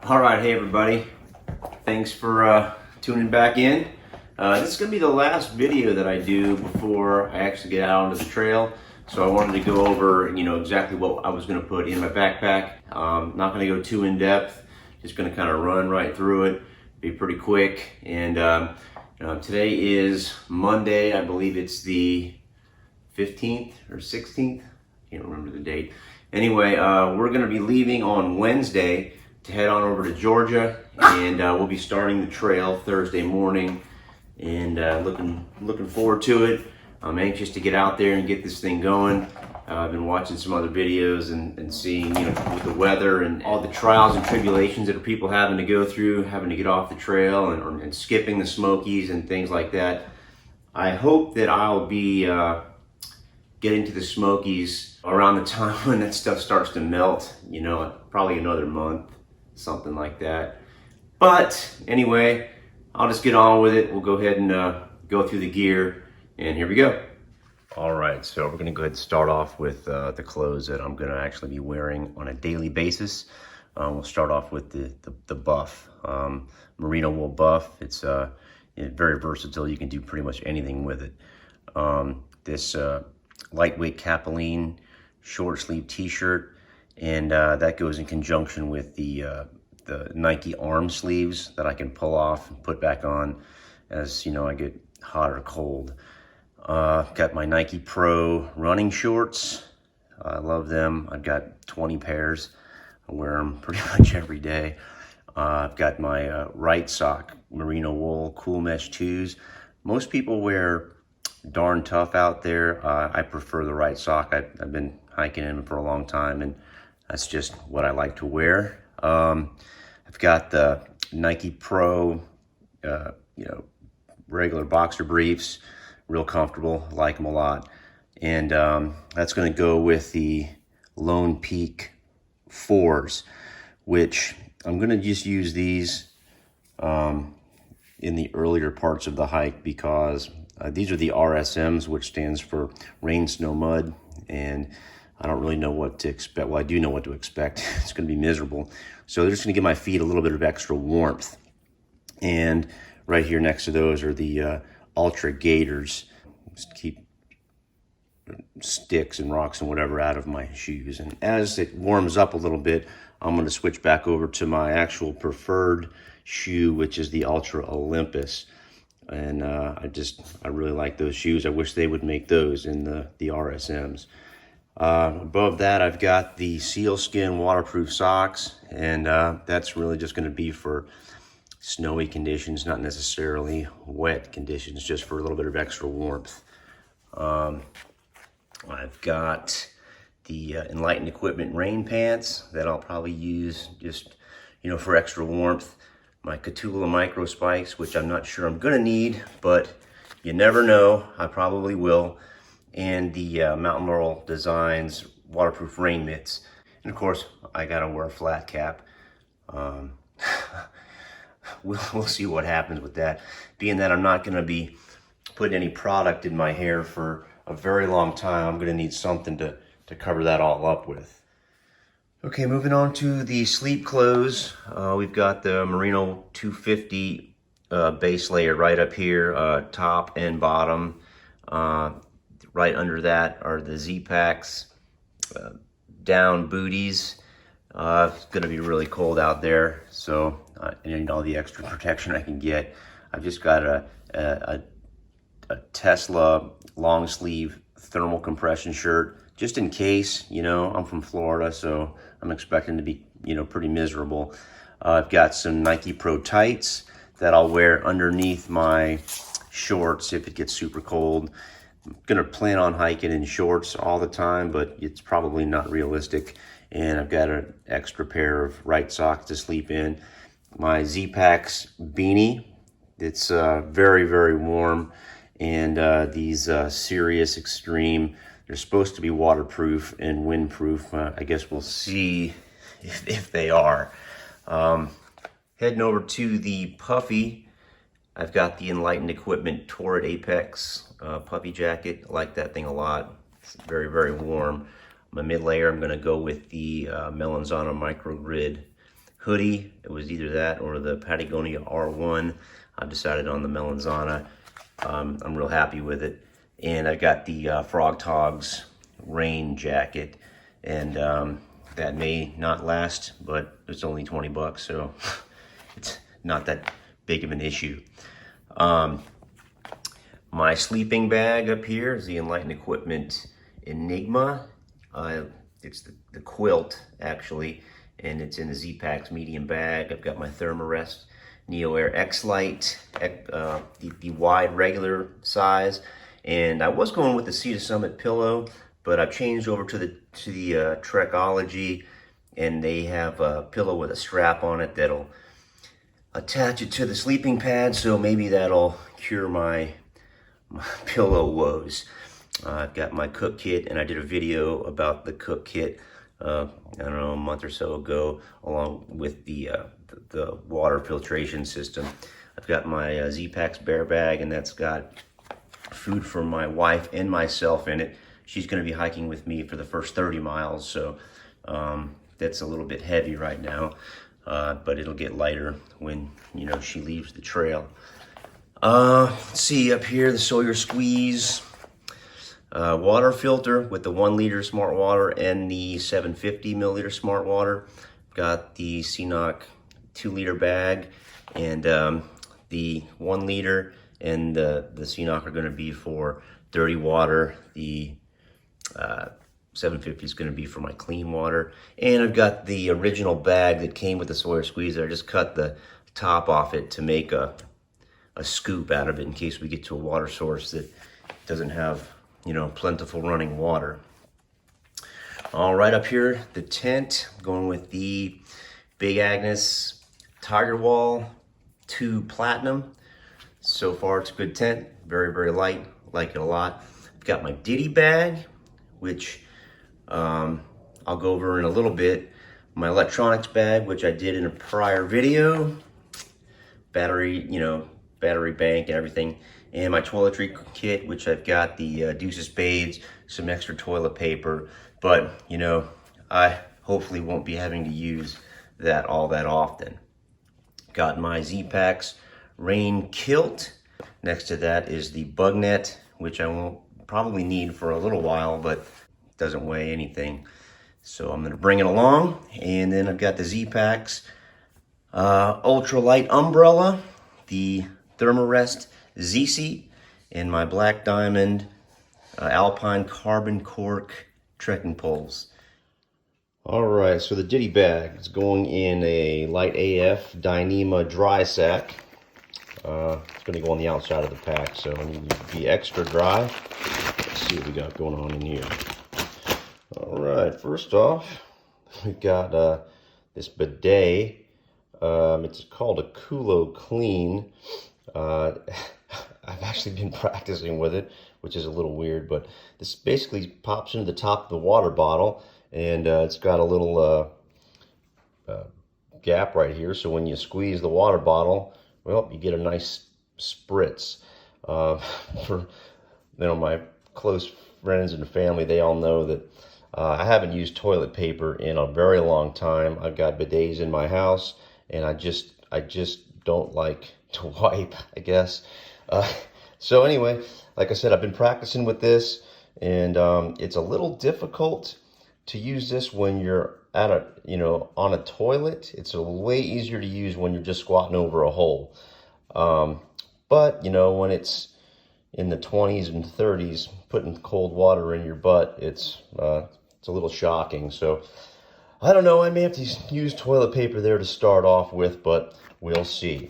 All right, hey everybody. Thanks for tuning back in. This is going to be the last video that I do before I actually get out onto the trail. So I wanted to go over, exactly what I was going to put in my backpack. Not going to go too in depth. Just going to kind of run right through it. Be pretty quick. And today is Monday. I believe it's the 15th or 16th. I can't remember the date. Anyway, we're going to be leaving on Wednesday to head on over to Georgia, and we'll be starting the trail Thursday morning, and looking forward to it. I'm anxious to get out there and get this thing going. I've been watching some other videos and seeing, with the weather and all the trials and tribulations that are people having to go through, having to get off the trail and skipping the Smokies and things like that. I hope that I'll be getting to the Smokies around the time when that stuff starts to melt, probably another month, something like that. But anyway, I'll just get on with it. We'll go ahead and go through the gear, and here we go. All right, so we're gonna go ahead and start off with the clothes that I'm gonna actually be wearing on a daily basis. We'll start off with the buff, merino wool buff. It's very versatile. You can do pretty much anything with it. This lightweight capilene short sleeve t-shirt, and that goes in conjunction with the Nike arm sleeves that I can pull off and put back on as I get hot or cold. Got my Nike Pro running shorts. I love them. I've got 20 pairs. I wear them pretty much every day. I've got my right sock merino wool cool mesh 2s. Most people wear darn tough out there. I prefer the right sock. I've been hiking in them for a long time, and that's just what I like to wear. I've got the Nike Pro, regular boxer briefs, real comfortable, like them a lot. And that's gonna go with the Lone Peak 4s, which I'm gonna just use these in the earlier parts of the hike, because these are the RSMs, which stands for rain, snow, mud, and I don't really know what to expect. Well, I do know what to expect. It's going to be miserable. So they're just going to give my feet a little bit of extra warmth. And right here next to those are the Ultra Gators. Just keep sticks and rocks and whatever out of my shoes. And as it warms up a little bit, I'm going to switch back over to my actual preferred shoe, which is the Ultra Olympus. And I really like those shoes. I wish they would make those in the RSMs. Above that, I've got the sealskin waterproof socks, and that's really just going to be for snowy conditions, not necessarily wet conditions, just for a little bit of extra warmth. I've got the Enlightened Equipment rain pants that I'll probably use just, for extra warmth. My Catula micro spikes, which I'm not sure I'm going to need, but you never know, I probably will. And the Mountain Laurel Designs waterproof rain mitts. And of course, I gotta wear a flat cap. We'll see what happens with that. Being that I'm not gonna be putting any product in my hair for a very long time, I'm gonna need something to cover that all up with. Okay, moving on to the sleep clothes. We've got the Merino 250 base layer right up here, top and bottom. Right under that are the Z-Packs down booties. It's going to be really cold out there, so I need all the extra protection I can get. I've just got a Tesla long sleeve thermal compression shirt, just in case. I'm from Florida, so I'm expecting to be pretty miserable. I've got some Nike Pro tights that I'll wear underneath my shorts if it gets super cold. I'm gonna plan on hiking in shorts all the time, but it's probably not realistic. And I've got an extra pair of right socks to sleep in. My Z-Packs beanie, it's very, very warm. And these Sirius Extreme, they're supposed to be waterproof and windproof. I guess we'll see if they are. Heading over to the puffy, I've got the Enlightened Equipment Torrid Apex puffy jacket. I like that thing a lot. It's very, very warm. My mid layer, I'm going to go with the Melanzano Microgrid hoodie. It was either that or the Patagonia R1. I decided on the Melanzana. I'm real happy with it. And I got the Frog Togs rain jacket, and that may not last, but it's only 20 bucks, so it's not that big of an issue. My sleeping bag up here is the Enlightened Equipment Enigma. It's the quilt, actually, and it's in the Z-Packs medium bag. I've got my Thermarest Neo Air X-Lite, the wide regular size, and I was going with the Sea to Summit pillow, but I've changed over to the Trekology, and they have a pillow with a strap on it that'll attach it to the sleeping pad, so maybe that'll cure my pillow woes. I've got my cook kit, and I did a video about the cook kit, I don't know, a month or so ago, along with the water filtration system. I've got my Z-Packs bear bag, and that's got food for my wife and myself in it. She's going to be hiking with me for the first 30 miles, so that's a little bit heavy right now, but it'll get lighter when, you know, she leaves the trail. Let's see, up here, the Sawyer Squeeze water filter with the 1 liter smart water and the 750 milliliter smart water. Got the CNOC 2 liter bag, and the 1 liter and the CNOC are going to be for dirty water. The 750 is going to be for my clean water. And I've got the original bag that came with the Sawyer Squeezer. I just cut the top off it to make a scoop out of it in case we get to a water source that doesn't have, you know, plentiful running water. All right, up here, the tent, going with the Big Agnes Tiger Wall 2 Platinum. So far, it's a good tent. Very, very light. Like it a lot. I've got my ditty bag, which I'll go over in a little bit. My electronics bag, which I did in a prior video. Battery, you know, battery bank and everything. And my toiletry kit, which I've got the Deuces Spades, some extra toilet paper. But, you know, I hopefully won't be having to use that all that often. Got my Z-Packs rain kilt. Next to that is the bug net, which I won't probably need for a little while, but doesn't weigh anything. So I'm gonna bring it along. And then I've got the Z-Packs ultralight umbrella, the Thermarest Z-Seat, and my Black Diamond Alpine carbon cork trekking poles. All right, so the ditty bag is going in a light AF Dyneema dry sack. It's going to go on the outside of the pack, so I need to be extra dry. Let's see what we got going on in here. All right, first off, we got this bidet. It's called a Kulo Clean. I've actually been practicing with it, which is a little weird, but this basically pops into the top of the water bottle, and it's got a little gap right here, so when you squeeze the water bottle, well, you get a nice spritz. For, you know, my close friends and family, they all know that I haven't used toilet paper in a very long time. I've got bidets in my house, and I just don't like to wipe, I guess. So anyway, like I said, I've been practicing with this, and it's a little difficult to use this when you're at a, you know, on a toilet. It's a way easier to use when you're just squatting over a hole. But you know, when it's in the 20s and 30s, putting cold water in your butt, it's a little shocking. So I don't know, I may have to use toilet paper there to start off with, but we'll see.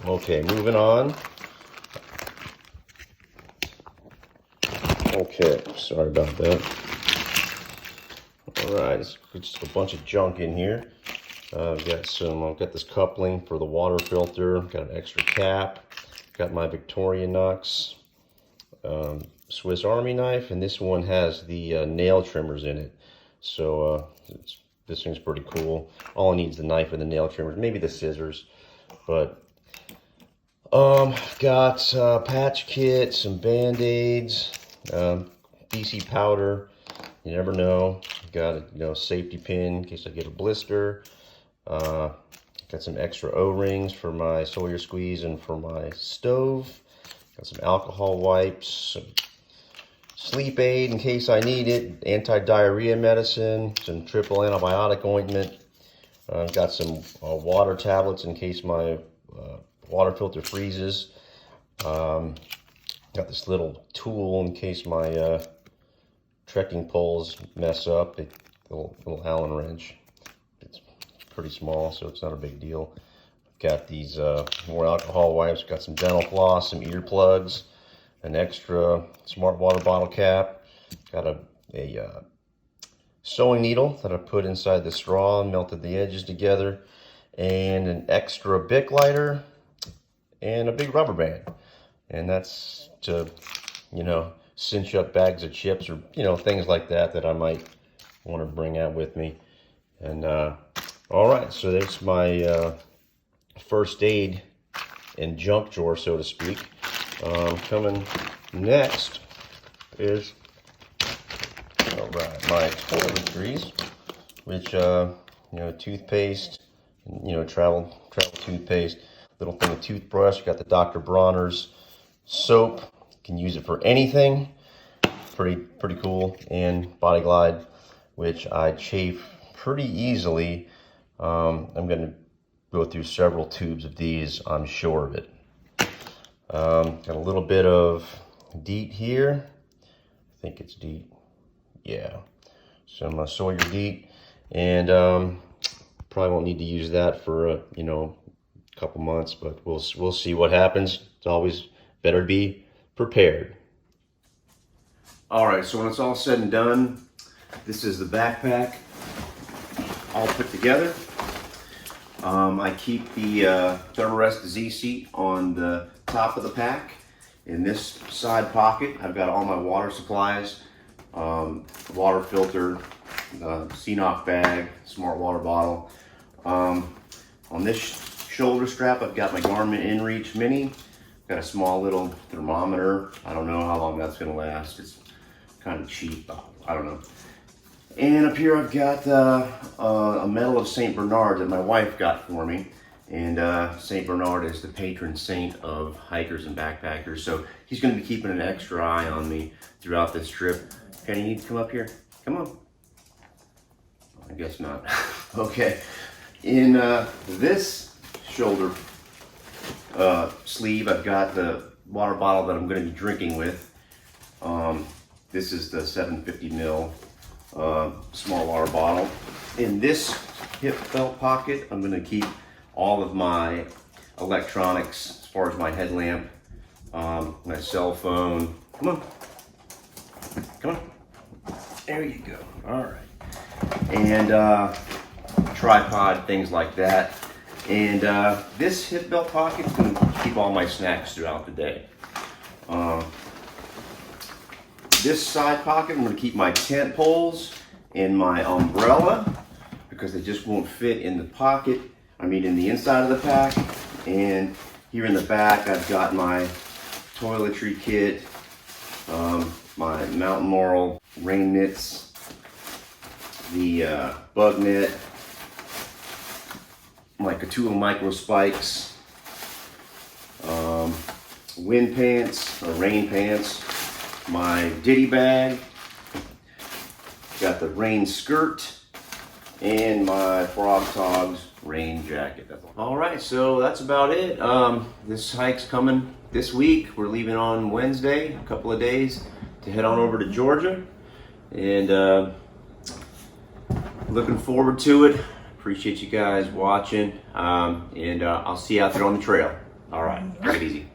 Okay, moving on. Okay, sorry about that. All right, it's just a bunch of junk in here. I've got this coupling for the water filter, got an extra cap, got my Victorinox Swiss Army knife, and this one has the nail trimmers in it. So this thing's pretty cool. All I need is the knife and the nail trimmers, maybe the scissors. But got patch kit, some Band-Aids, DC powder. You never know. Got a safety pin in case I get a blister. Got some extra O-rings for my Sawyer squeeze and for my stove. Got some alcohol wipes, some sleep aid in case I need it, anti-diarrhea medicine, some triple antibiotic ointment. Got some water tablets in case my water filter freezes. Got this little tool in case my trekking poles mess up, a little Allen wrench. It's pretty small, so it's not a big deal. Got these more alcohol wipes, got some dental floss, some earplugs, an extra smart water bottle cap, got a sewing needle that I put inside the straw and melted the edges together, and an extra Bic lighter, and a big rubber band. And that's to, cinch up bags of chips or, things like that I might want to bring out with me. And all right, so there's my first aid and junk drawer, so to speak. Coming next is my toiletries, which toothpaste, travel toothpaste, little thing of toothbrush. Got the Dr. Bronner's soap. You can use it for anything. Pretty cool. And Body Glide, which I chafe pretty easily. I'm gonna go through several tubes of these, I'm sure of it. Got a little bit of DEET here. I think it's DEET. Yeah. Some Sawyer DEET. And probably won't need to use that for a couple months, but we'll see what happens. It's always better to be prepared. All right, so when it's all said and done, this is the backpack all put together. I keep the Thermarest Z seat on the top of the pack. In this side pocket, I've got all my water supplies, water filter, CNOC bag, smart water bottle. On this shoulder strap, I've got my Garmin InReach Mini. Got a small little thermometer. I don't know how long that's gonna last. It's kind of cheap, I don't know. And up here I've got a medal of St. Bernard that my wife got for me. And St. Bernard is the patron saint of hikers and backpackers. So he's gonna be keeping an extra eye on me throughout this trip. Okay, you need to come up here? Come on. I guess not. Okay. In this shoulder sleeve, I've got the water bottle that I'm gonna be drinking with. This is the 750 ml small water bottle. In this hip belt pocket, I'm gonna keep all of my electronics, as far as my headlamp, my cell phone. Come on. There you go. All right. And tripod, things like that. And this hip belt pocket can keep all my snacks throughout the day. This side pocket, I'm going to keep my tent poles and my umbrella because they just won't fit in the pocket. I mean, in the inside of the pack. And here in the back, I've got my toiletry kit, my Mountain Laurel rain mitts, the bug net, my Cthulhu micro spikes, wind pants or rain pants, my ditty bag, got the rain skirt, and my Frog Togs rain jacket. All right, so that's about it. This hike's coming this week. We're leaving on Wednesday, a couple of days, to head on over to Georgia, and looking forward to it. Appreciate you guys watching, and I'll see you out there on the trail. All right, take it easy.